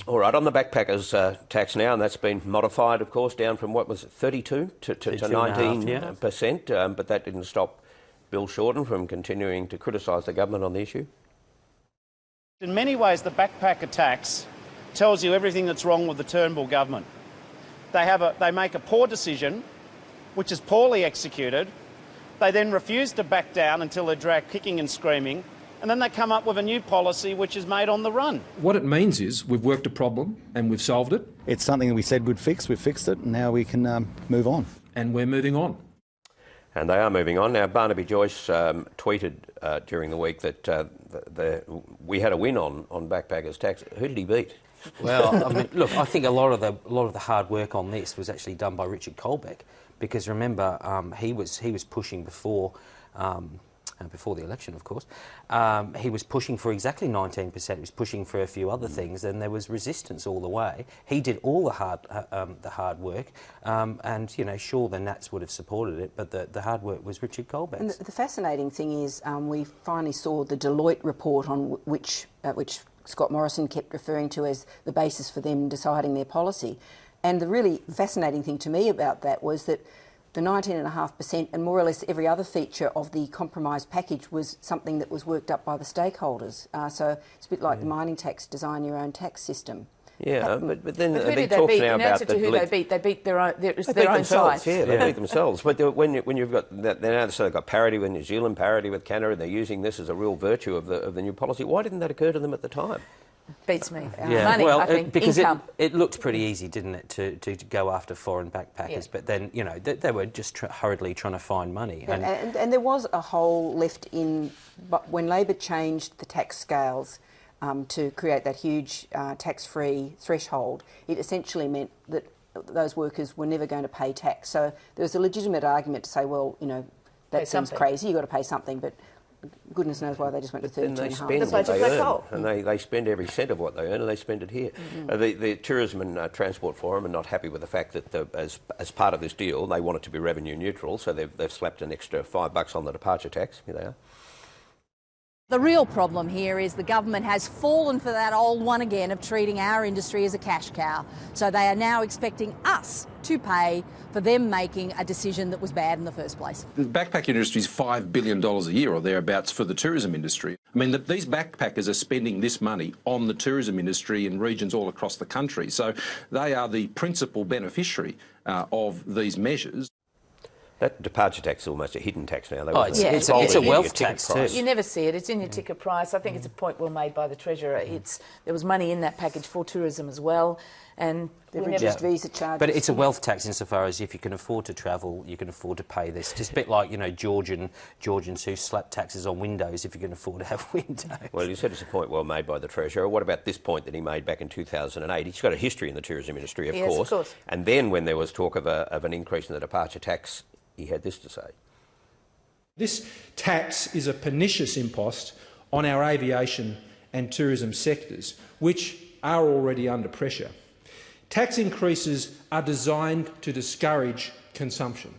All right, on the backpackers tax now, and that's been modified, of course, down from, what was it, 32 to 19%, but that didn't stop Bill Shorten from continuing to criticise the government on the issue. In many ways, the backpacker tax tells you everything that's wrong with the Turnbull government. They make a poor decision, which is poorly executed. They then refuse to back down until they're dragged kicking and screaming, and then they come up with a new policy which is made on the run. What it means is we've worked a problem and we've solved it. It's something that we said we'd fix, we've fixed it, and now we can move on. And we're moving on. And they are moving on. Now, Barnaby Joyce tweeted during the week that we had a win on backpackers tax. Who did he beat? Well, I mean, look, I think a lot of the hard work on this was actually done by Richard Colbeck, because remember he was pushing before the election, of course. He was pushing for exactly 19%. He was pushing for a few other things, and there was resistance all the way. He did all the hard work, and you know, sure, the Nats would have supported it, but the hard work was Richard Colbeck's. And the fascinating thing is, we finally saw the Deloitte report on which Scott Morrison kept referring to as the basis for them deciding their policy. And the really fascinating thing to me about that was that the 19.5% and more or less every other feature of the compromise package was something that was worked up by the stakeholders. So it's a bit like the mining tax, design your own tax system. Yeah, but then who did talks they beat? now In about answer to who they beat, they beat their own, their own side. Yeah, they beat themselves. But when you've got that, now they've got parity with New Zealand, parity with Canada, and they're using this as a real virtue of the new policy. Why didn't that occur to them at the time? Beats me. Yeah, Money, well, I think, because income. it looked pretty easy, didn't it, to go after foreign backpackers? Yeah. But then, you know, they were just hurriedly trying to find money. Yeah, and there was a hole left in, but when Labor changed the tax scales to create that huge tax-free threshold, it essentially meant that those workers were never going to pay tax. So there was a legitimate argument to say, well, you know, that seems crazy, you've got to pay something, but goodness knows why they just went to 32.5%. They spend what they earn, and they spend every cent of what they earn, and they spend it here. The Tourism and Transport Forum are not happy with the fact that as part of this deal, they want it to be revenue neutral, so they've slapped an extra $5 on the departure tax. Here they are. The real problem here is the government has fallen for that old one again of treating our industry as a cash cow. So they are now expecting us to pay for them making a decision that was bad in the first place. The backpack industry is $5 billion a year or thereabouts for the tourism industry. I mean, these backpackers are spending this money on the tourism industry in regions all across the country. So they are the principal beneficiary of these measures. That departure tax is almost a hidden tax now. It's a wealth tax too. You never see it. It's in your ticket price. I think it's a point well made by the Treasurer. There was money in that package for tourism as well. And they've reduced visa charges. But it's a wealth tax insofar as if you can afford to travel, you can afford to pay this. Just a bit like, you know, Georgians who slap taxes on windows if you can afford to have windows. Well, you said it's a point well made by the Treasurer. What about this point that he made back in 2008? He's got a history in the tourism industry, of course. And then when there was talk of an increase in the departure tax, he had this to say. This tax is a pernicious impost on our aviation and tourism sectors, which are already under pressure. Tax increases are designed to discourage consumption,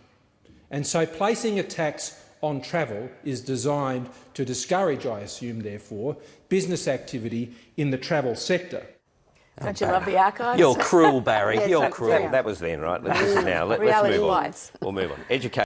and so placing a tax on travel is designed to discourage, I assume, therefore, business activity in the travel sector. Don't you love the archives? You're cruel, Barry. You're cruel. That was then, right? Let's now. Let's move on. We'll move on. Education.